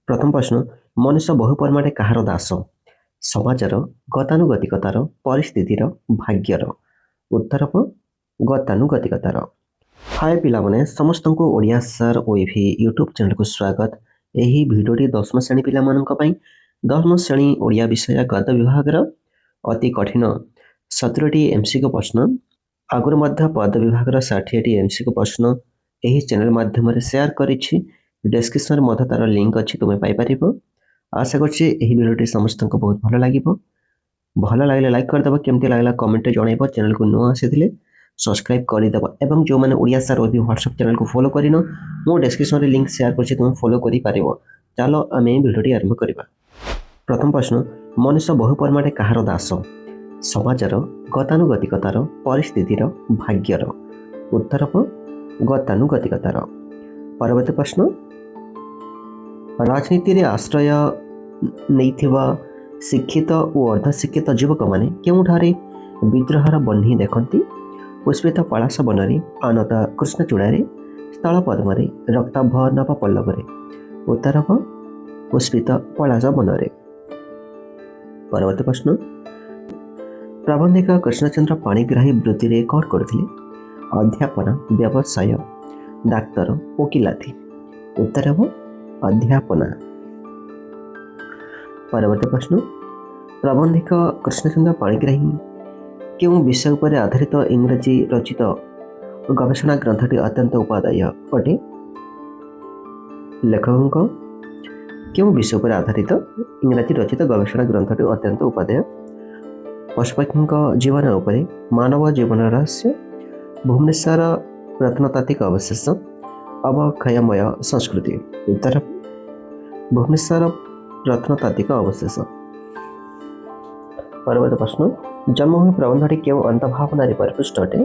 प्रथम प्रश्न मनुष्य बहु परिमाणे कहार दास समाजर गतानुगतिकतार परिस्थितिर भाग्यर उत्तर प गतानुगतिकतार। हाय पिलामने समस्तଙ୍କୁ ओडिया सर ओइभी यूट्यूब चैनल को स्वागत। यही भिडियोटी दशम श्रेणी पिलामानंक पई दशम श्रेणी ओडिया विषय गद्य विभागर अति कठिन 17टी एमसीक्यू प्रश्न आगुर मध्य पद विभागर 60टी एमसीक्यू प्रश्न यही चैनल माध्यम शेयर करिछि। डिस्क्रिप्शन में तार लिंक अच्छी तुम पाइपर। आशा करछि एही वीडियोटी समस्त को बहुत भल लगे। भल लगे लाइक करदेव, केमती लगला कमेंट जनइब। चैनल को नुआ आसी सब्सक्राइब करदेव एवं जो मैंने ओडिया सर ओबी व्हाट्सएप चैनल को फॉलो करिन मो डिस्क्रिप्शन लिंक शेयर करछि, तुम फॉलो करि पारिबो। चलो आमे वीडियोटी आरंभ करिबा। प्रथम प्रश्न मनुष्य बहु परिमाणे कहार दास समाजर गतानुगतिकतार परिस्थितिर भाग्यर उत्तर प गतानुगतिकतार। परवर्ती प्रश्न राजनीति रे आश्रय नैथिबा शिक्षित और अर्धशिक्षित युवक माने केउठारे विद्रोहर बन्ही देखंती? पुष्पित पलाश बनरे, आनत कृष्णचूड़ारे, स्थल पद्मरे, रक्ताभ नभ पल्लवरे उत्तर प पुष्पित पलाश बनरे। परवर्ती प्रश्न प्रबंधिक कृष्णचंद्र पाणिग्राही वृत्ति रे कौन करथिले? अध्यापन, व्यवसाय, डाक्तर, वकिलाती उत्तर प अध्यापना। परवर्ती प्रश्न प्रबंधिक कृष्णचंद्र पाणिग्राही केउं विषय पर आधारित इंग्रजी रचित गवेषणा ग्रंथटी अत्यंत उपादेय अटे? लेखक केउं विषय पर आधारित इंग्रजी रचित गवेषणा ग्रंथटी अत्यंत उपादेय? पशुपक्षी जीवन उपरे, मानव जीवन रहस्य, भुवनेश्वर प्रत्नतात्विक अवशेष, अवक्षयमय संस्कृति उत्तर भुवनेश्वर प्रत्नतात्विक अवशेष। परवर्ती प्रश्न जन्मभूमि प्रबंधटी क्यों अंतभावना परिपुष्ट अटे?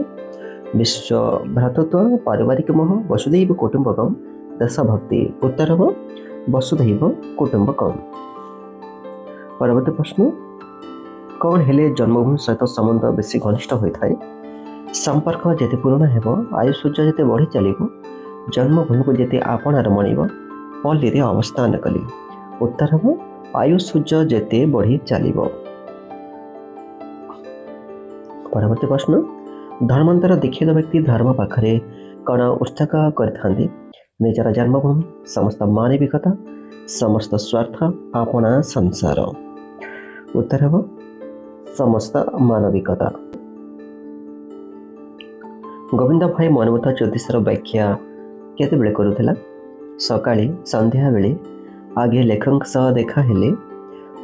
विश्व भ्रातृत्व, पारिवारिक मोह, वसुधैव कुटुंबकम, देशभक्ति उत्तर वसुधैव कुटुंबकम। परवर्ती प्रश्न कौन हेले जन्मभूमि सहित संबंध बेसी घनिष्ठ होता है? संपर्क जेते पुराना हेब, आयुसूर्य जेते बढ़ी चलिब, जन्मभूमि को जेते आपणार मणिब, पल्ली रे अवस्थान कली उत्तर आयुसूर्य जेते बढ़ी चलिब। परवर्ती प्रश्न धर्मांतर दीक्षित व्यक्ति धर्म पाखरे कण उत्सर्ग करथांती? निजर जन्मभूमि, समस्त मानविकता, समस्त स्वार्थ, आपणा संसार उत्तर समस्त मानविकता। गोविंद भाई मनमोहन ज्योतिषर व्याख्या केते बेले करुथिला? सकाळे, संध्या बेले, आगे लेखक सह देखा हेले,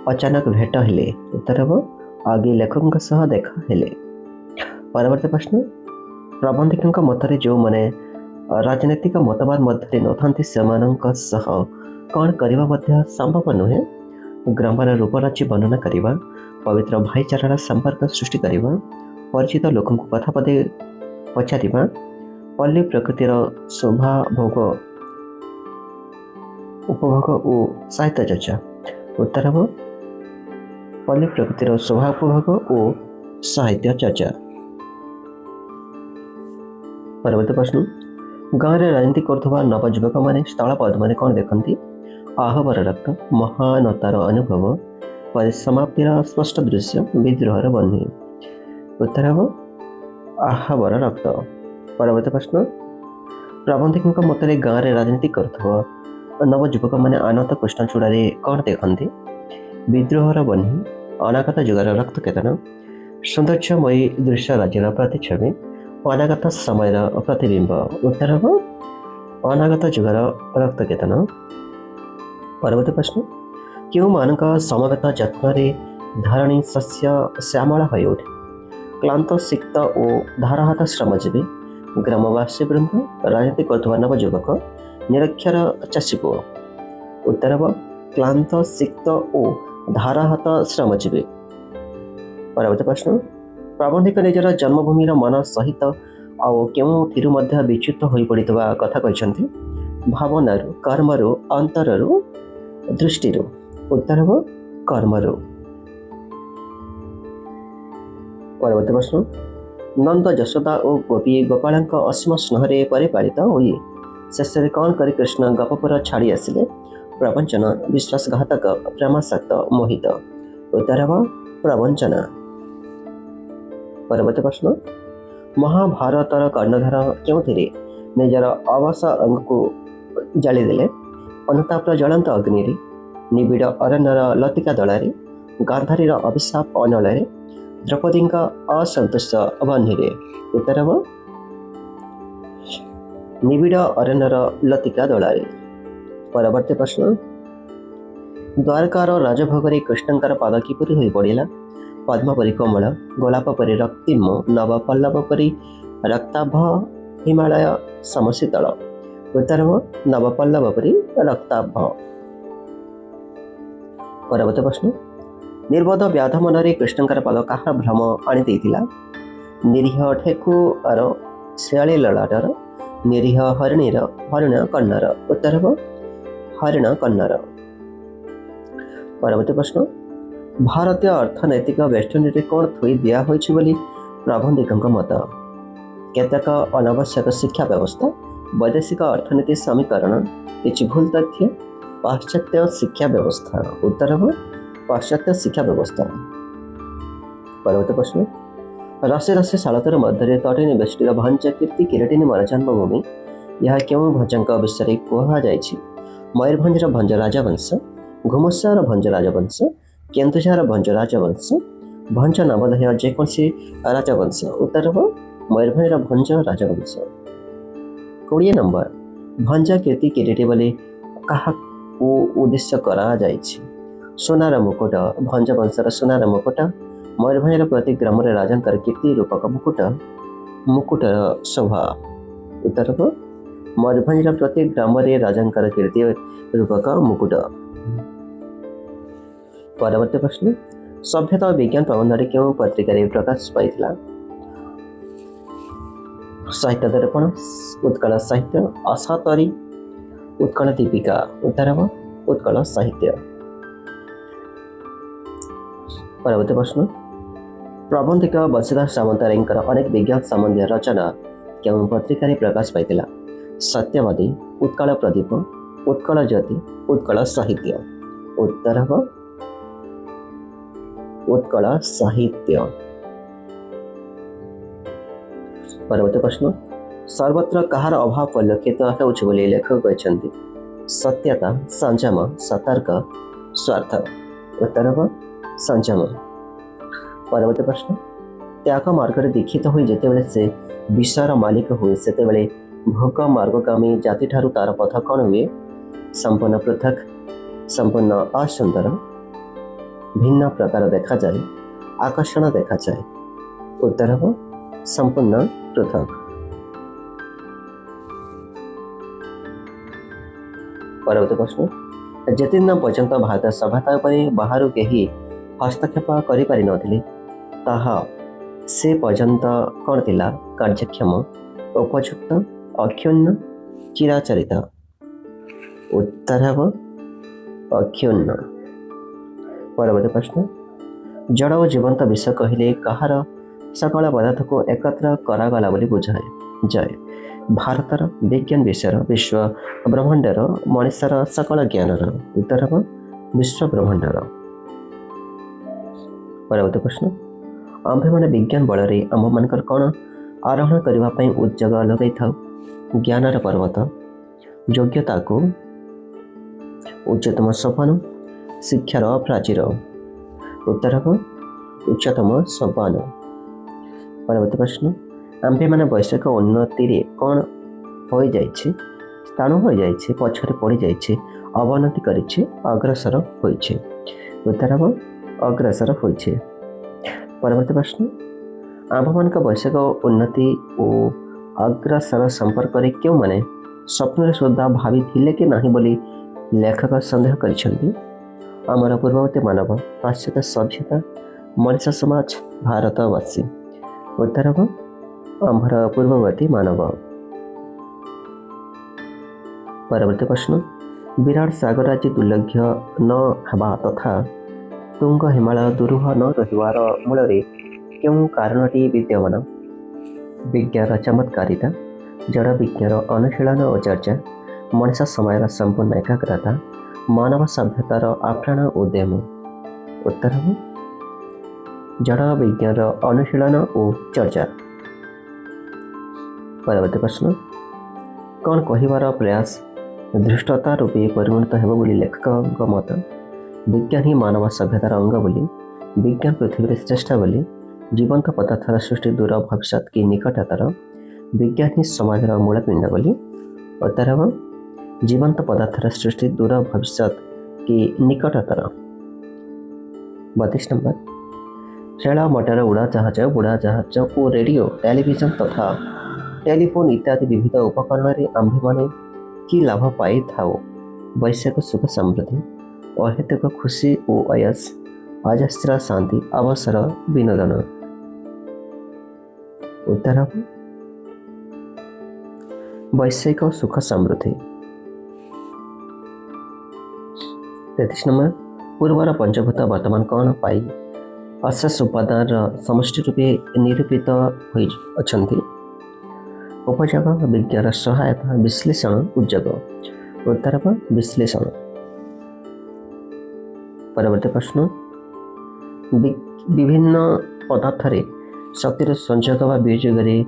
अचानक भेट हेले उत्तर आगे लेखक सह देखा हेले। परवर्ती प्रश्न प्रबंधक मतरे जो माने राजनीतिक मतवाद मध्य नथांती सेमानक सह कौन करबा मध्य संभव नुहे? ग्रामर रूपराची वर्णना करिबा, पवित्र भाईचारार संपर्क सृष्टि करिबा, परिचित लोकन कथा पदे पचारिबा, पल्ली प्रकृतिर शोभा भोग उपभोग और साहित्य चर्चा उत्तर पल्ली प्रकृतिर शोभा उपभोग और साहित्य चर्चा। परवर्ती प्रश्न गाँव में राजनीति करुवा नवयुवक मैंने स्थल पद्म कौन देखती? आहवर रक्त, महानतार अनुभव, परिसमाप्तिर स्पष्ट दृश्य, विद्रोहर बन्ही उत्तर आहवर रक्त। परवर्ती प्रश्न प्रबंधक मतरे गाँव में राजनीति करुवा नवयुवक मैंने आनत कृष्णचूड़ारे कौन देखती? विद्रोहर बन्ही, अनागत जुगर रक्त केतन, सौंदर्यमयी दृश्य राज्यर प्रतिच्छवि, अनागत समय प्रतिबिंब उत्तर अनागत जुगर रक्त केतन। परवर्ती प्रश्न क्यों मानक समवेत जत्न धारणी शस्य श्यामला हो उठे? क्लांत सिक्त और धाराहत श्रमजीवी, ग्रामवासी वृंद, राजनीति करुवा नवयुवक, निरक्षर चाषी पुओ उत्तर क्लांत सिक्त और धाराहत श्रमजीवी। परवर्ती प्रश्न प्रबंधक निजर जन्मभूमि मन सहित आउ क्यों विच्युत हो पड़ा कथा कहते? भावनार, कर्मर, अंतर, दृष्टि उत्तर कर्मर। परवर्ती प्रश्न नंद यशोदा और गोपी गोपाल असीम स्नेह परिपालित हुई शेष कौन कर कृष्ण गपपुर छाड़ी आसिले? प्रवंचन विश्वासघातक प्रेमासक्त मोहित उत्तर ହେବ ପ୍ରବଞ୍ଚନା। ପରବର୍ତ୍ତୀ ପ୍ରଶ୍ନ ମହାଭାରତର କର୍ଣ୍ଣଧାର କେଉଁଥିରେ ନିଜର ଅବଶ ଅଙ୍ଗକୁ ଜାଳିଦେଲେ? ଅନୁତାପର ଜ୍ୱଳନ୍ତ ଅଗ୍ନିରେ, ନିବିଡ଼ ଅରଣ୍ୟର ଲତିକା ଦଳରେ, ଗାନ୍ଧାରୀର ଅଭିଶାପ ଅନଳରେ, ଦ୍ରୌପଦୀଙ୍କ ଅସନ୍ତୁଷ୍ଟ ବହ୍ନିରେ। ଉତ୍ତର ହେବ ନିବିଡ଼ ଅରଣ୍ୟର ଲତିକା ଦଳରେ। ପରବର୍ତ୍ତୀ ପ୍ରଶ୍ନ ଦ୍ୱାରକାର ରାଜଭୋଗରେ କୃଷ୍ଣଙ୍କର ପାଦ କିପରି ହୋଇ ପଡ଼ିଲା? ପଦ୍ମ ପରି କୋମଳ, ଗୋଲାପ ପରି ରକ୍ତିମ, ନବ ପଲ୍ଲବ ପରି ରକ୍ତାଭ, ହିମାଳୟ ସମଶୀତଳ। ଉତ୍ତର ହେବ ନବପଲ୍ଲବ ପରି ରକ୍ତାଭ। ପରବର୍ତ୍ତୀ ପ୍ରଶ୍ନ ନିର୍ବୋଧ ବ୍ୟାଧ ମନରେ କୃଷ୍ଣଙ୍କର ପାଦ କାହାର ଭ୍ରମ ଆଣି ଦେଇଥିଲା? ନିରୀହ ଠେକୁଆର, ଶିଆଳି ଲଳାଟର, ନିରୀହ ହରିଣ କର୍ଣ୍ଣର। ଉତ୍ତର ହେବ ହରିଣ କର୍ଣ୍ଣର। ପରବର୍ତ୍ତୀ ପ୍ରଶ୍ନ ଭାରତୀୟ ଅର୍ଥନୈତିକ ବେଷ୍ଟନୀରେ କ'ଣ ଥୋଇ ଦିଆହୋଇଛି ବୋଲି ପ୍ରବନ୍ଧିକଙ୍କ ମତ? କେତେକ ଅନାବଶ୍ୟକ ଶିକ୍ଷା ବ୍ୟବସ୍ଥା, ବୈଦେଶିକ ଅର୍ଥନୀତି ସମୀକରଣ, କିଛି ଭୁଲ ତଥ୍ୟ, ପାଶ୍ଚାତ୍ୟ ଶିକ୍ଷା ବ୍ୟବସ୍ଥା। ଉତ୍ତର ହେବ ପାଶ୍ଚାତ୍ୟ ଶିକ୍ଷା ବ୍ୟବସ୍ଥା। ପରବର୍ତ୍ତୀ ପ୍ରଶ୍ନ ରସି ରସି ଶାଳତର ମଧ୍ୟରେ ତଟିନୀ ବେଷ୍ଟିତ ଭଞ୍ଜ କୀର୍ତ୍ତି କିରାଟିନୀଙ୍କର ଜନ୍ମଭୂମି। ଏହା କେଉଁ ଭଞ୍ଜଙ୍କ ବିଷୟରେ କୁହାଯାଇଛି? ମୟୂରଭଞ୍ଜର ଭଞ୍ଜ ରାଜବଂଶ, ଘୁମୁସାର ଭଞ୍ଜ ରାଜବଂଶ, କେନ୍ଦୁଝର ଭଞ୍ଜ ରାଜବଂଶ, ଭଞ୍ଜ ନବୋଦୟ ଯେକୌଣସି ରାଜବଂଶ। ଉତ୍ତର ହେବ ମୟୂରଭଞ୍ଜର ଭଞ୍ଜ ରାଜବଂଶ। 20 ନମ୍ବର ଭଞ୍ଜ କୀର୍ତ୍ତି କିରୀଟି ବୋଲି କାହାକୁ ଉଦ୍ଦେଶ୍ୟ କରାଯାଇଛି? ସୁନାର ମୁକୁଟ, ଭଞ୍ଜ ବଂଶର ସୁନାର ମୁକୁଟ, ମୟୂରଭଞ୍ଜର ପ୍ରତି ଗ୍ରାମରେ ରାଜାଙ୍କର କୀର୍ତ୍ତି ରୂପକ ମୁକୁଟର ଶୋଭା। ଉତ୍ତର ହେବ ମୟୂରଭଞ୍ଜର ପ୍ରତି ଗ୍ରାମରେ ରାଜାଙ୍କର କୀର୍ତ୍ତି ରୂପକ ମୁକୁଟ। ପରବର୍ତ୍ତୀ ପ୍ରଶ୍ନ ସଭ୍ୟତା ଓ ବିଜ୍ଞାନ ପ୍ରବନ୍ଧଟି କେଉଁ ପତ୍ରିକାରେ ପ୍ରକାଶ ପାଇଥିଲା? ସାହିତ୍ୟ ଦର୍ପଣ, ଉତ୍କଳ ସାହିତ୍ୟ, ଆଶାତରୀ, ଉତ୍କଳ ଦୀପିକା। ଉତ୍ତର ହେବ ଉତ୍କଳ ସାହିତ୍ୟ। ପରବର୍ତ୍ତୀ ପ୍ରଶ୍ନ ପ୍ରବନ୍ଧିକ ବଂଶୀଧର ସାମନ୍ତରାୟଙ୍କର ଅନେକ ବିଜ୍ଞାନ ସମ୍ବନ୍ଧୀୟ ରଚନା କେଉଁ ପତ୍ରିକାରେ ପ୍ରକାଶ ପାଇଥିଲା? ସତ୍ୟବାଦୀ, ଉତ୍କଳ ପ୍ରଦୀପ, ଉତ୍କଳ ଜ୍ୟୋତି, ଉତ୍କଳ ସାହିତ୍ୟ। ଉତ୍ତର ହେବ ଉତ୍କଳ ସାହିତ୍ୟ। ପରବର୍ତ୍ତୀ ପ୍ରଶ୍ନ ସର୍ବତ୍ର କାହାର ଅଭାବ ପରିଲକ୍ଷିତ ହେଉଛି ବୋଲି ଲେଖକ କହିଛନ୍ତି? ସତ୍ୟତା, ସଂଯମ, ସତର୍କ, ସ୍ୱାର୍ଥ। ଉତ୍ତର ହେବ ସଂଯମ। ପରବର୍ତ୍ତୀ ପ୍ରଶ୍ନ ତ୍ୟାଗ ମାର୍ଗରେ ଦୀକ୍ଷିତ ହୋଇ ଯେତେବେଳେ ସେ ବିଷୟର ମାଲିକ ହୁଏ ସେତେବେଳେ ଭୋଗ ମାର୍ଗଗାମୀ ଜାତିଠାରୁ ତାର ପଥ କ'ଣ ହୁଏ? ସମ୍ପୂର୍ଣ୍ଣ ପୃଥକ, ସମ୍ପୂର୍ଣ୍ଣ ଅସୁନ୍ଦର, ଭିନ୍ନ ପ୍ରକାର ଦେଖାଯାଏ, ଆକର୍ଷଣ ଦେଖାଯାଏ। ଉତ୍ତର ହେବ ସମ୍ପୂର୍ଣ୍ଣ ପୃଥକ। ପରବର୍ତ୍ତୀ ପ୍ରଶ୍ନ ଯେତେଦିନ ପର୍ଯ୍ୟନ୍ତ ଭାରତ ସଭ୍ୟତା ଉପରେ ବାହାରୁ କେହି ହସ୍ତକ୍ଷେପ କରିପାରିନଥିଲେ ତାହା ସେ ପର୍ଯ୍ୟନ୍ତ କ'ଣ ଥିଲା? କାର୍ଯ୍ୟକ୍ଷମ, ଉପଯୁକ୍ତ, ଅକ୍ଷୁଣ୍ଣ, ଚିରାଚରିତ। ଉତ୍ତର ହେବ ଅକ୍ଷୁଣ୍ଣ। ପରବର୍ତ୍ତୀ ପ୍ରଶ୍ନ ଜଡ଼ ଓ ଜୀବନ୍ତ ବିଷୟ କହିଲେ କାହାର ସକଳ ପଦାର୍ଥକୁ ଏକତ୍ର କରାଗଲା ବୋଲି ବୁଝାଏ? ଭାରତର, ବିଜ୍ଞାନ ବିଷୟର, ବିଶ୍ୱ ବ୍ରହ୍ମାଣ୍ଡର, ମଣିଷର ସକଳ ଜ୍ଞାନର। ଉତ୍ତର ହେବ ବିଶ୍ୱ ବ୍ରହ୍ମାଣ୍ଡର। ପରବର୍ତ୍ତୀ ପ୍ରଶ୍ନ ଆମ୍ଭେମାନେ ବିଜ୍ଞାନ ବଳରେ ଆମ୍ଭମାନଙ୍କର କ'ଣ ଆରୋହଣ କରିବା ପାଇଁ ଉଦ୍ଯୋଗ ଲଗାଇଥାଉ? ଜ୍ଞାନର ପର୍ବତ, ଯୋଗ୍ୟତାକୁ ଉଚ୍ଚତମ ସୋପାନ, ଶିକ୍ଷାର ପ୍ରାଚୀର। ଉତ୍ତର ହେବ ଉଚ୍ଚତମ ସୋପାନ। ପରବର୍ତ୍ତୀ ପ୍ରଶ୍ନ ଆମ୍ଭେମାନେ ବୈଷୟିକ ଉନ୍ନତିରେ କ'ଣ ହୋଇଯାଇଛି? ସ୍ଥାଣ ହୋଇଯାଇଛି, ପଛରେ ପଡ଼ିଯାଇଛି, ଅବନତି କରିଛି, ଅଗ୍ରସର ହୋଇଛି। ଉତ୍ତର ହେବ ଅଗ୍ରସର ହୋଇଛି। ପରବର୍ତ୍ତୀ ପ୍ରଶ୍ନ ଆମ୍ଭମାନଙ୍କ ବୈଷୟିକ ଉନ୍ନତି ଓ ଅଗ୍ରସର ସମ୍ପର୍କରେ କେଉଁମାନେ ସ୍ୱପ୍ନରେ ସୁଦ୍ଧା ଭାବିଥିଲେ କି ନାହିଁ ବୋଲି ଲେଖକ ସନ୍ଦେହ କରିଛନ୍ତି? ଆମର ପୂର୍ବବର୍ତ୍ତୀ ମାନବ, ପାଶ୍ଚାତ୍ୟ ସଭ୍ୟତା, ମଣିଷ ସମାଜ, ଭାରତବାସୀ। ଉତ୍ତର ହେବ ଆମ୍ଭର ପୂର୍ବବର୍ତ୍ତୀ ମାନବ। ପରବର୍ତ୍ତୀ ପ୍ରଶ୍ନ ବିରାଟ ସାଗର ଆଜି ଦୁର୍ଲଭ୍ୟ ନ ହେବା ତଥା ତୁଙ୍ଗ ହିମାଳୟ ଦୁରୂହ ନ ରହିବାର ମୂଳରେ କେଉଁ କାରଣଟି ବିଦ୍ୟମାନ? ବିଜ୍ଞାନର ଚମତ୍କାରିତା, ଜଡ଼ ବିଜ୍ଞାନର ଅନୁଶୀଳନ ଓ ଚର୍ଚ୍ଚା, ମଣିଷ ସମୟର ସମ୍ପୂର୍ଣ୍ଣ ଏକାଗ୍ରତା, मानव सभ्यतार आप्राण उद्यम। उत्तर हम जड़ विज्ञान अनुशीलन और चर्चा। परवर्ती प्रश्न कौन कहबार प्रयास धृष्टता रूपे परिणत हो बोली लेखक मत। विज्ञान ही मानव सभ्यतार अंग बोली, विज्ञान पृथ्वी श्रेष्ठ बोली, जीवंत पदार्थर सृष्टि दूर भविष्य की निकटतर, विज्ञान ही समाज मूलपिंड बोली। उत्तर हम जीवंत पदार्थर सृष्टि दूर भविष्य की निकटतर। 32 नंबर रेल मोटर उड़ाजाहाज बुड़ाजाहाज और रेडियो टेलीविजन तथा टेलीफोन इत्यादि विविध उपकरण आम्भे माने कि लाभ पाई थाओ। वैश्विक सुख समृद्धि, अहेतुक खुशी और अयस, अजस्र शांति, अवसर विनोदन। उत्तर वैश्विक सुख समृद्धि। 33 नंबर पूर्वर पंचभूत वर्तमान कौन पाई अशेष उपादान समष्टि रूपे निरूपित होई अछंती। उपयोग विज्ञान सहायता विश्लेषण उद्योग। उत्तर विश्लेषण। परवर्ती प्रश्न विभिन्न पदार्थ शक्तिर संयोग व वियोग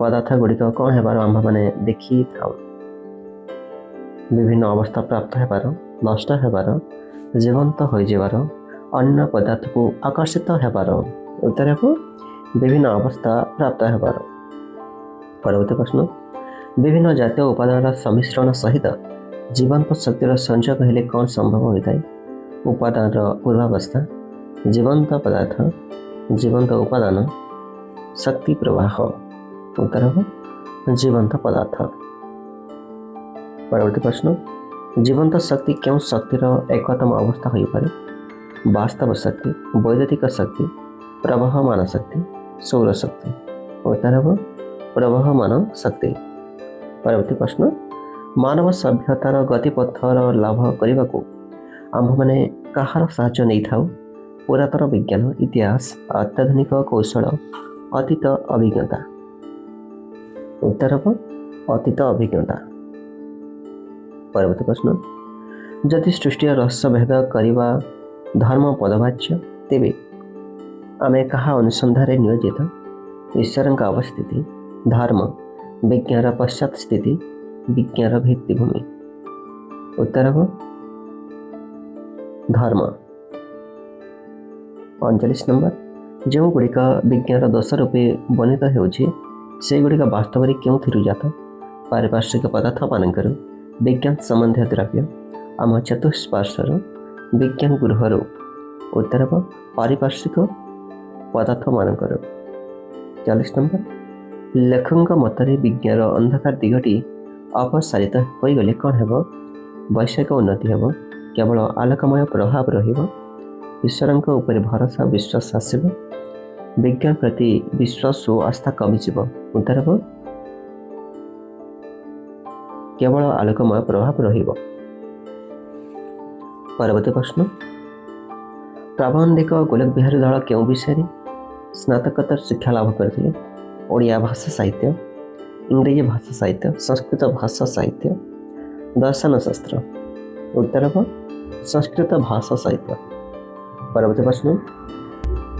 पदार्थ गुड़िक कौन होबार आम्भ मैंने देखी था। विभिन्न अवस्था प्राप्त होबार, नष्ट होबार, जीवंत हो जाबार, अन्य पदार्थ को आकर्षित होबार। उत्तर विभिन्न अवस्था प्राप्त होबार। परवर्ती प्रश्न विभिन्न जातीय उपादान सम्मिश्रण सहित जीवंत शक्तिर संयोग हेले कौन संभव होता है। उपादान पूर्वावस्था, जीवंत पदार्थ, जीवंत उपादान, शक्ति प्रवाह। उत्तर जीवंत पदार्थ। परवर्ती प्रश्न जीवंत शक्ति क्यों शक्तिर एकतम अवस्था हो पारे। वास्तव शक्ति, वैद्युतिक शक्ति, प्रवहमान शक्ति, सौर शक्ति। उत्तर प्रवहमान शक्ति। परवर्ती प्रश्न मानव सभ्यतार गतिपथर लाभ करने को आम्भ मैंने कहार साहाय्य नहीं थाउ। पुरातन विज्ञान, इतिहास, अत्याधुनिक कौशल, अतीत अभिज्ञता। उत्तर अतीत अभिज्ञता। परवर्ती प्रश्न जदि सृष्टि रहस्य भेद करवा धर्म पदवाच्य तेबे आमे कहा अनुसंधान नियोजित। ईश्वर अवस्थिति, धर्म, विज्ञान पश्चात स्थिति, विज्ञान भित्तिभूमि। उत्तर धर्म। 39 नंबर जो गुड़िक विज्ञान दोष रूपे वर्णित होगुड़िक वास्तव में क्यों जात। पारिपार्श्विक पदार्थ मानकर, विज्ञान संबंधी द्रव्य, आम चतुष्पार्श्वर, विज्ञान गृहर। उत्तर पारिपार्श्विक पदार्थ मानकर। 40 नंबर लेखक मतरे विज्ञान अंधकार दिगटी अपसारित हो गले कौन हेब। वैश्विक उन्नति हेब, केवल आलोकमय प्रभाव रहिब, ईश्वर उपर भरोसा विश्वास आसब, विज्ञान प्रति विश्वास और आस्था कमिजिब। उत्तर केवल आलोकमय प्रभाव रहिब। परवर्ती प्रश्न प्राबंधिक गोलक बिहारी दल क्यों विषय स्नातकोत्तर शिक्षा लाभ करते। ओडिया भाषा साहित्य, इंग्रेजी भाषा साहित्य, संस्कृत भाषा साहित्य, दर्शन शास्त्र। उत्तर संस्कृत भाषा साहित्य। परवर्ती प्रश्न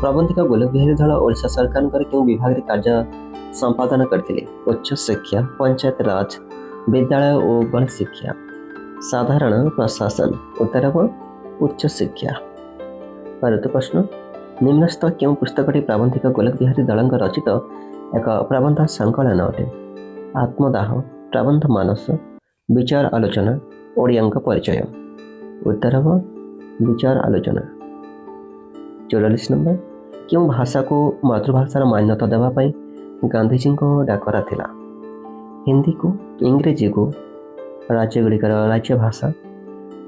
प्रबंधिक गोलक बिहारी दल ओडिशा सरकार क्यों विभाग में कार्य संपादन करते। उच्च शिक्षा, पंचायत राज, विद्यालय और गण शिक्षा, साधारण प्रशासन। उत्तर उच्च शिक्षा। परवर्ती प्रश्न निम्नस्थ क्यों पुस्तकटी प्राबंधिक गोलक बिहारी दल रचित एक प्रबंध संकलन अटे। आत्मदाह, प्रबंध मानस, विचार आलोचना, ओडियांक परिचय। उत्तर विचार आलोचना। 44 नंबर क्यों भाषा को मातृभाषार मान्यता देवाई गांधीजी डाकरा थिला। हिंदी को, इंग्रेजी को राज्य गुड़िकर राज्य भाषा,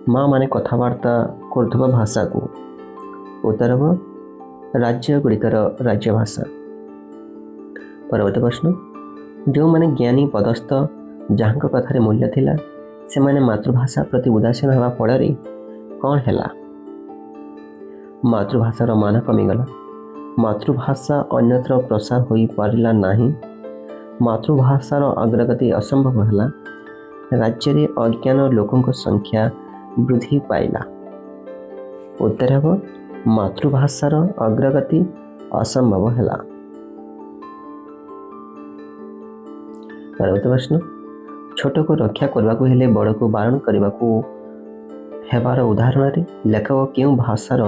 माँ माने कथबार्ता करुवा भाषा को। उत्तर राज्य गुड़िकर राज्य भाषा। परवर्ती प्रश्न जो माने ज्ञानी पदस्थ जहाँ कथार मूल्य थिला से माने मातृभाषा प्रति उदासीन हवा फल कौन है। मातृभाषार मान कमिगला, मातृभाषा अन्यत्र प्रसार हो पारा नहीं, मातृभाषार अग्रगति असंभव है, राज्य में अज्ञान लोकों संख्या ବୃଦ୍ଧି ପାଇଲା? ଉତ୍ତର ହେବ ମାତୃଭାଷାର ଅଗ୍ରଗତି ଅସମ୍ଭବ ହେଲା। ପରବର୍ତ୍ତୀ ପ୍ରଶ୍ନ, ଛୋଟକୁ ରକ୍ଷା କରିବାକୁ ହେଲେ ବଡ଼କୁ ବାରଣ କରିବାକୁ ହେବାର ଉଦାହରଣରେ ଲେଖକ କେଉଁ ଭାଷାର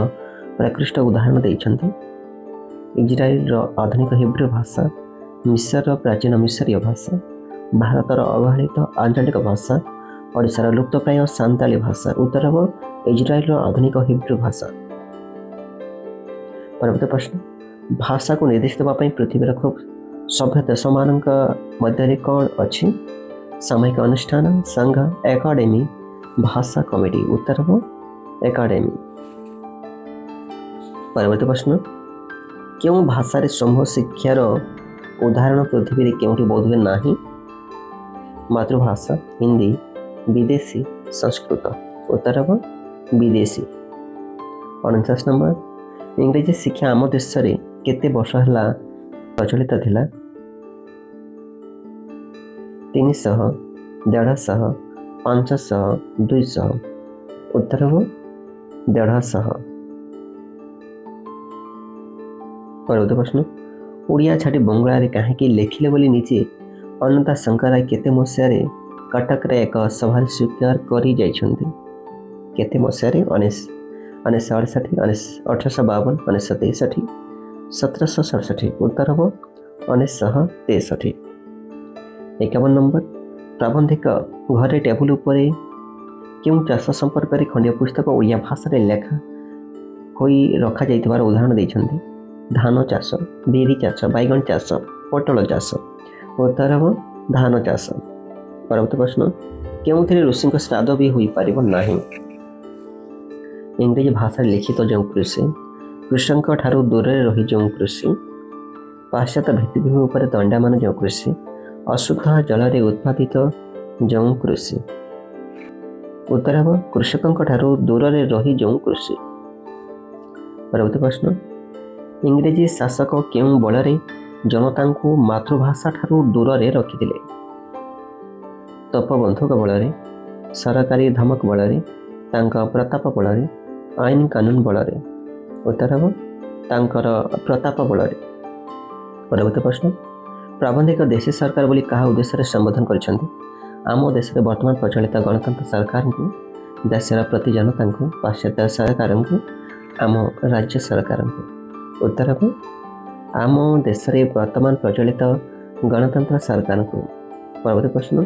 ପ୍ରକୃଷ୍ଟ ଉଦାହରଣ ଦେଇଛନ୍ତି? ଇସ୍ରାଏଲର ଆଧୁନିକ ହିବ୍ରୁ ଭାଷା, ମିଶରର ପ୍ରାଚୀନ ମିଶରୀୟ ଭାଷା, ଭାରତର ଅବହେଳିତ ଆଞ୍ଚଳିକ ଭାଷା, ଓଡ଼ିଶାର ଲୁପ୍ତପ୍ରାୟ ସାନ୍ତାଳୀ ଭାଷା। ଉତ୍ତର ହେବ ଇସ୍ରାଏଲର ଆଧୁନିକ ହିବ୍ରୁ ଭାଷା। ପରବର୍ତ୍ତୀ ପ୍ରଶ୍ନ, ଭାଷାକୁ ନିର୍ଦ୍ଦେଶ ଦେବା ପାଇଁ ପୃଥିବୀର ଖୁବ୍ ସଭ୍ୟ ଦେଶମାନଙ୍କ ମଧ୍ୟରେ କ'ଣ ଅଛି? ସାମୟିକ ଅନୁଷ୍ଠାନ, ସଂଘ, ଏକାଡେମୀ, ଭାଷା କମିଟି। ଉତ୍ତର ହେବ ଏକାଡେମୀ। ପରବର୍ତ୍ତୀ ପ୍ରଶ୍ନ, କେଉଁ ଭାଷାରେ ସମୂହ ଶିକ୍ଷାର ଉଦାହରଣ ପୃଥିବୀରେ କେଉଁଠି ବୋଧହୁଏ ନାହିଁ? ମାତୃଭାଷା, ହିନ୍ଦୀ, ବିଦେଶୀ, ସଂସ୍କୃତ। ଉତ୍ତର ହେବ ବିଦେଶୀ। 49 ନମ୍ବର, ଇଂରେଜୀ ଶିକ୍ଷା ଆମ ଦେଶରେ କେତେ ବର୍ଷ ହେଲା ପ୍ରଚଳିତ ଥିଲା? 300, 150, 500, 200। ଉତ୍ତର ହେବ 150। ପରବର୍ତ୍ତୀ ପ୍ରଶ୍ନ, ଓଡ଼ିଆ ଛାଡ଼ି ବଙ୍ଗଳାରେ କାହିଁକି ଲେଖିଲେ ବୋଲି ନିଜେ ଅନନ୍ତା ଶଙ୍କରାୟ କେତେ ମସିହାରେ କଟକରେ ଏକ ସଭାରେ ସ୍ୱୀକାର କରି ଯାଇଛନ୍ତି? କେତେ ମସିହାରେ? 1968, 1852, 1963, 1767। ଉତ୍ତର ହେବ 1963। 51 ନମ୍ବର, ପ୍ରାବନ୍ଧିକ ଘରେ ଟେବୁଲ ଉପରେ କେଉଁ ଚାଷ ସମ୍ପର୍କରେ ଖଣ୍ଡିଏ ପୁସ୍ତକ ଓଡ଼ିଆ ଭାଷାରେ ଲେଖା ହୋଇ ରଖାଯାଇଥିବାର ଉଦାହରଣ ଦେଇଛନ୍ତି? ଧାନ ଚାଷ, ବିରି ଚାଷ, ବାଇଗଣ ଚାଷ, ପୋଟଳ ଚାଷ। ଉତ୍ତର ହେବ ଧାନ ଚାଷ। ପରବର୍ତ୍ତୀ ପ୍ରଶ୍ନ, କେଉଁଥିରେ ଋଷିଙ୍କ ଶ୍ରାଦ୍ଧ ବି ହୋଇପାରିବ ନାହିଁ? ଇଂରେଜୀ ଭାଷାରେ ଲିଖିତ ଯେଉଁ କୃଷି, କୃଷକଙ୍କ ଠାରୁ ଦୂରରେ ରହି ଯେଉଁ କୃଷି, ପାଶ୍ଚାତ୍ୟ ଭିତ୍ତିଭୂମି ଉପରେ ଦଣ୍ଡାୟମାନ ଯେଉଁ କୃଷି, ଅଶୁଦ୍ଧ ଜଳରେ ଉତ୍ପାଦିତ ଯେଉଁ କୃଷି। ଉତ୍ତର ହେବ କୃଷକଙ୍କ ଠାରୁ ଦୂରରେ ରହି ଯେଉଁ କୃଷି। ପରବର୍ତ୍ତୀ ପ୍ରଶ୍ନ, ଇଂରେଜୀ ଶାସକ କେଉଁ ବଳରେ ଜନତାଙ୍କୁ ମାତୃଭାଷା ଠାରୁ ଦୂରରେ ରଖିଥିଲେ? ତୋପବନ୍ଧୁକ ବଳରେ, ସରକାରୀ ଧମକ ବଳରେ, ତାଙ୍କ ପ୍ରତାପ ବଳରେ, ଆଇନ କାନୁନ ବଳରେ। ଉତ୍ତର ହେବ ତାଙ୍କର ପ୍ରତାପ ବଳରେ। ପରବର୍ତ୍ତୀ ପ୍ରଶ୍ନ, ପ୍ରାବନ୍ଧିକ ଦେଶୀ ସରକାର ବୋଲି କାହା ଉଦ୍ଦେଶ୍ୟରେ ସମ୍ବୋଧନ କରିଛନ୍ତି? ଆମ ଦେଶରେ ବର୍ତ୍ତମାନ ପ୍ରଚଳିତ ଗଣତନ୍ତ୍ର ସରକାରଙ୍କୁ, ଦେଶର ପ୍ରତି ଜନତାଙ୍କୁ, ପାଶ୍ଚାତ୍ୟ ସରକାରଙ୍କୁ, ଆମ ରାଜ୍ୟ ସରକାରଙ୍କୁ। ଉତ୍ତର ହେବ ଆମ ଦେଶରେ ବର୍ତ୍ତମାନ ପ୍ରଚଳିତ ଗଣତନ୍ତ୍ର ସରକାରଙ୍କୁ। ପରବର୍ତ୍ତୀ ପ୍ରଶ୍ନ,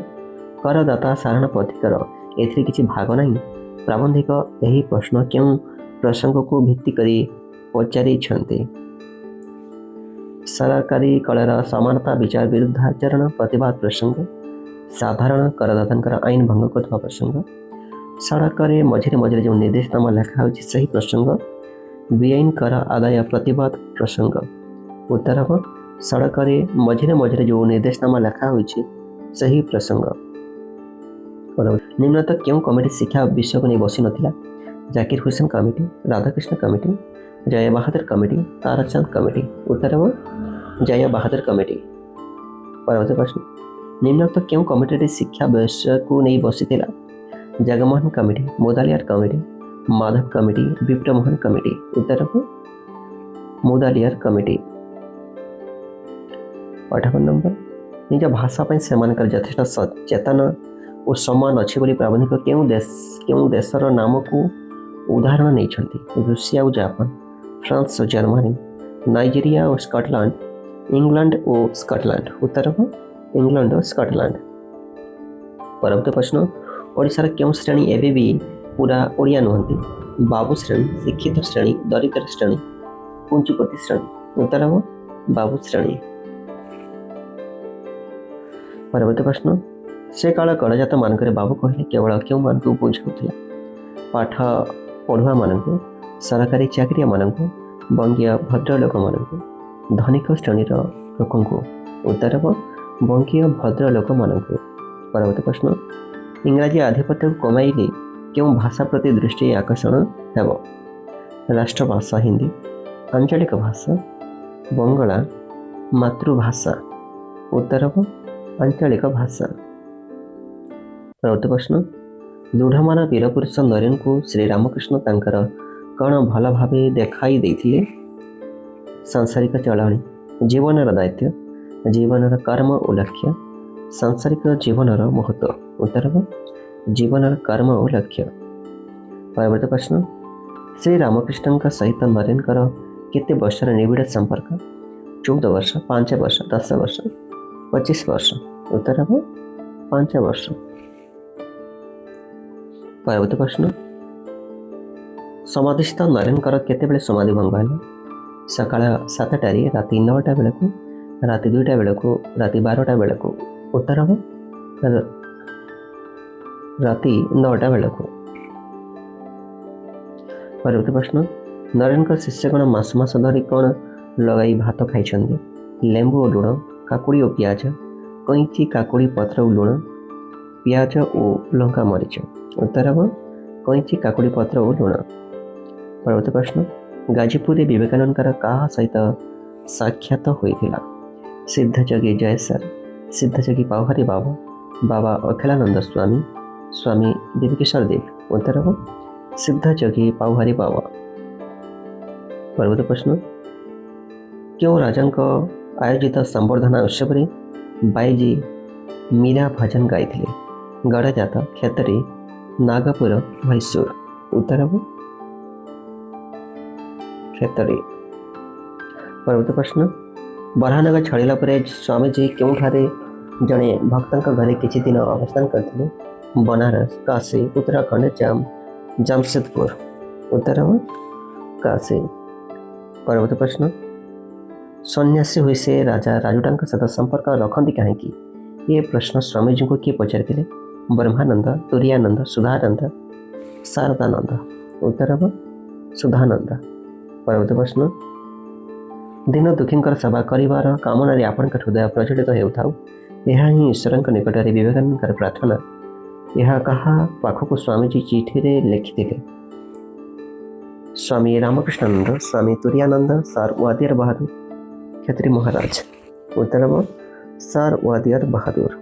କରଦାତା ସାଧାରଣ ପଥିକର ଏଥିରେ କିଛି ଭାଗ ନାହିଁ? ପ୍ରାବନ୍ଧିକ ଏହି ପ୍ରଶ୍ନ କେଉଁ ପ୍ରସଙ୍ଗକୁ ଭିତ୍ତି କରି ପଚାରିଛନ୍ତି? ସରକାରୀ କଳର ସମାନତା ବିଚାର ବିରୁଦ୍ଧାଚରଣ ପ୍ରତିବାଦ ପ୍ରସଙ୍ଗ, ସାଧାରଣ କରଦାତାଙ୍କର ଆଇନ ଭଙ୍ଗ କରୁଥିବା ପ୍ରସଙ୍ଗ, ସଡ଼କରେ ମଝିରେ ମଝିରେ ଯେଉଁ ନିର୍ଦ୍ଦେଶନାମା ଲେଖା ହେଉଛି ସେହି ପ୍ରସଙ୍ଗ, ବେଆଇନ କର ଆଦାୟ ପ୍ରତିବାଦ ପ୍ରସଙ୍ଗ। ଉତ୍ତର ହେବ ସଡ଼କରେ ମଝିରେ ମଝିରେ ଯେଉଁ ନିର୍ଦ୍ଦେଶନାମା ଲେଖା ହୋଇଛି ସେହି ପ୍ରସଙ୍ଗ। ନିମ୍ନତ କେଉଁ କମିଟି ଶିକ୍ଷା ବିଷୟକୁ ନେଇ ବସିନଥିଲା? ଜାକିର ହୁସେନ କମିଟି, ରାଧାକୃଷ୍ଣ କମିଟି, ଜୟ ବାହାଦୁର କମିଟି, ତାରାଚାନ୍ଦ କମିଟି। ଉତ୍ତର ହେବ ଜୟ ବାହାଦୁର କମିଟି। ପରବର୍ତ୍ତୀ ପ୍ରଶ୍ନ, ନିମ୍ନୋକ୍ତ କେଉଁ କମିଟିରେ ଶିକ୍ଷା ବିଷୟକୁ ନେଇ ବସିଥିଲା? Jagmohan committee, Mudaliar committee, Madhav committee, Bipramohan committee. ଉତ୍ତର ହେବ ମୁଦାଲିୟାର କମିଟି। 58 ନମ୍ବର, ନିଜ ଭାଷା ପାଇଁ ସେମାନଙ୍କର ଯଥେଷ୍ଟ ସଚେତନ ଓ ସମ୍ମାନ ଅଛି ବୋଲି ପ୍ରାବନ୍ଧିକ କେଉଁ ଦେଶର ନାମକୁ ଉଦାହରଣ ନେଇଛନ୍ତି? ରୁଷିଆ ଓ ଜାପାନ, ଫ୍ରାନ୍ସ ଓ ଜର୍ମାନୀ, ନାଇଜେରିଆ ଓ ସ୍କଟଲ୍ୟାଣ୍ଡ, ଇଂଲଣ୍ଡ ଓ ସ୍କଟଲ୍ୟାଣ୍ଡ। ଉତ୍ତର ହେବ ଇଂଲଣ୍ଡ ଓ ସ୍କଟଲ୍ୟାଣ୍ଡ। ପରବର୍ତ୍ତୀ ପ୍ରଶ୍ନ, ଓଡ଼ିଶାର କେଉଁ ଶ୍ରେଣୀ ଏବେ ବି ପୁରା ଓଡ଼ିଆ ନୁହନ୍ତି? ବାବୁ ଶ୍ରେଣୀ, ଶିକ୍ଷିତ ଶ୍ରେଣୀ, ଦରିଦ୍ର ଶ୍ରେଣୀ, ପୁଞ୍ଜିପତି ଶ୍ରେଣୀ। ଉତ୍ତର ହେବ ବାବୁ ଶ୍ରେଣୀ। ପରବର୍ତ୍ତୀ ପ୍ରଶ୍ନ, ସେ କାଳ ଗଡ଼ଜାତ ମାନଙ୍କରେ ବାବୁ କହିଲେ କେବଳ କେଉଁମାନଙ୍କୁ ବୁଝାଉଥିଲା? ପାଠ ପଢ଼ୁଆମାନଙ୍କୁ, ସରକାରୀ ଚାକିରିଆମାନଙ୍କୁ, ବଙ୍ଗୀୟ ଭଦ୍ରଲୋକମାନଙ୍କୁ, ଧନିକ ଶ୍ରେଣୀର ଲୋକଙ୍କୁ। ଉତ୍ତର ହେବ ବଙ୍ଗୀୟ ଭଦ୍ରଲୋକମାନଙ୍କୁ। ପରବର୍ତ୍ତୀ ପ୍ରଶ୍ନ, ଇଂରାଜୀ ଆଧିପତ୍ୟକୁ କମାଇଲେ କେଉଁ ଭାଷା ପ୍ରତି ଦୃଷ୍ଟି ଆକର୍ଷଣ ହେବ? ରାଷ୍ଟ୍ରଭାଷା ହିନ୍ଦୀ, ଆଞ୍ଚଳିକ ଭାଷା, ବଙ୍ଗଳା, ମାତୃଭାଷା। ଉତ୍ତର ହେବ ଆଞ୍ଚଳିକ ଭାଷା। ପରବର୍ତ୍ତୀ ପ୍ରଶ୍ନ, ଦୃଢ଼ମାନ ବୀରପୁରୁଷ ନରେନଙ୍କୁ ଶ୍ରୀରାମକୃଷ୍ଣ ତାଙ୍କର କ'ଣ ଭଲ ଭାବେ ଦେଖାଇ ଦେଇଥିଲେ? ସାଂସାରିକ ଚଳଣି, ଜୀବନର ଦାୟିତ୍ୱ, ଜୀବନର କର୍ମ ଓ ଲକ୍ଷ୍ୟ, ସାଂସାରିକ ଜୀବନର ମହତ୍ଵ। ଉତ୍ତର ହେବ ଜୀବନର କର୍ମ ଓ ଲକ୍ଷ୍ୟ। ପରବର୍ତ୍ତୀ ପ୍ରଶ୍ନ, ଶ୍ରୀରାମକୃଷ୍ଣଙ୍କ ସହିତ ନରେନଙ୍କର କେତେ ବର୍ଷର ନିବିଡ଼ ସମ୍ପର୍କ? 14 ବର୍ଷ, 5 ବର୍ଷ, 10 ବର୍ଷ, 25 ବର୍ଷ। ଉତ୍ତର ହେବ 5 ବର୍ଷ। ପରବର୍ତ୍ତୀ ପ୍ରଶ୍ନ, ସମାଧିସ୍ଥ ନରେନଙ୍କର କେତେବେଳେ ସମାଧି ଭଙ୍ଗ ହେଲା? ସକାଳ 7ଟାରେ, ରାତି 9ଟା ବେଳକୁ, ରାତି 2ଟା ବେଳକୁ, ରାତି 12ଟା ବେଳକୁ। ଉତ୍ତର ହେବ ରାତି 9ଟା ବେଳକୁ। ପରବର୍ତ୍ତୀ ପ୍ରଶ୍ନ, ନରେନଙ୍କ ଶିଷ୍ୟଗଣ ମାସ ମାସ ଧରି କ'ଣ ଲଗାଇ ଭାତ ଖାଇଛନ୍ତି? ଲେମ୍ବୁ ଓ ଲୁଣ, କାକୁଡ଼ି ଓ ପିଆଜ, କଇଁଚି, କାକୁଡ଼ି ପତ୍ର ଓ ଲୁଣ, ପିଆଜ ଓ ଲଙ୍କା ମରିଚ। ଉତ୍ତର ହେବ କଇଁଚି, କାକୁଡ଼ି ପତ୍ର ଓ ଲୁଣ। ପରବର୍ତ୍ତୀ ପ୍ରଶ୍ନ, ଗାଜିପୁରରେ ବିବେକାନନ୍ଦଙ୍କର କାହା ସହିତ ସାକ୍ଷାତ ହୋଇଥିଲା? ସିଦ୍ଧଯୋଗୀ ଜୟସାର, ସିଦ୍ଧଯୋଗୀ ପାଉହାରୀ ବାବା, ବାବା ଅଖିଳାନନ୍ଦ ସ୍ୱାମୀ, ସ୍ୱାମୀ ଦେବକିଶୋର ଦେବ। ଉତ୍ତର ହେବ ସିଦ୍ଧଯୋଗୀ ପାଉହାରୀ ବାବା। ପରବର୍ତ୍ତୀ ପ୍ରଶ୍ନ, କେଉଁ ରାଜାଙ୍କ ଆୟୋଜିତ ସମ୍ବର୍ଦ୍ଧନା ଉତ୍ସବରେ ବାଇଜୀ ମୀରା ଭଜନ ଗାଇଥିଲେ? ଗଡ଼ଜାତ, କ୍ଷେତ୍ରୀ, ନାଗପୁର, ମହୀଶୂର। ଉତ୍ତର ହେବ କ୍ଷେତ୍ରୀ। ପରବର୍ତ୍ତୀ ପ୍ରଶ୍ନ, ବରାହନଗର ଛାଡ଼ିଲା ପରେ ସ୍ୱାମୀଜୀ କେଉଁଠାରେ ଜଣେ ଭକ୍ତଙ୍କ ଘରେ କିଛି ଦିନ ଅବସ୍ଥାନ କରିଥିଲେ? ବନାରସ, କାଶୀ, ଉତ୍ତରାଖଣ୍ଡ, ଜାମଶେଦପୁର। ଉତ୍ତର ହେବ କାଶୀ। ପରବର୍ତ୍ତୀ ପ୍ରଶ୍ନ, ସନ୍ନ୍ୟାସୀ ହୋଇ ସେ ରାଜା ରାଜୁଡ଼ାଙ୍କ ସହିତ ସମ୍ପର୍କ ରଖନ୍ତି କାହିଁକି? ଏ ପ୍ରଶ୍ନ ସ୍ୱାମୀଜୀଙ୍କୁ କିଏ ପଚାରିଥିଲେ? ବ୍ରହ୍ମାନନ୍ଦ, ତୁରିୟାନନ୍ଦ, ସୁଧାନନ୍ଦ, ଶାରଦାନନ୍ଦ। ଉତ୍ତର ହେବ ସୁଧାନନ୍ଦ। ପରବର୍ତ୍ତୀ ପ୍ରଶ୍ନ, ଦୀନ ଦୁଃଖୀଙ୍କର ସେବା କରିବାର କାମନାରେ ଆପଣଙ୍କ ହୃଦୟ ପ୍ରଜ୍ୱଳିତ ହେଉଥାଉ, ଏହା ହିଁ ଈଶ୍ୱରଙ୍କ ନିକଟରେ ବିବେକାନନ୍ଦଙ୍କର ପ୍ରାର୍ଥନା। ଏହା କାହା ପାଖକୁ ସ୍ୱାମୀଜୀ ଚିଠିରେ ଲେଖିଥିଲେ? ସ୍ୱାମୀ ରାମକୃଷ୍ଣାନନ୍ଦ, ସ୍ୱାମୀ ତୁରିୟାନନ୍ଦ, ସାର୍ ୱାଦିୟର ବାହାଦୁର, କ୍ଷେତ୍ରୀ ମହାରାଜ। ଉତ୍ତର ହେବ ସାର୍ ୱାଦିୟର ବାହାଦୁର।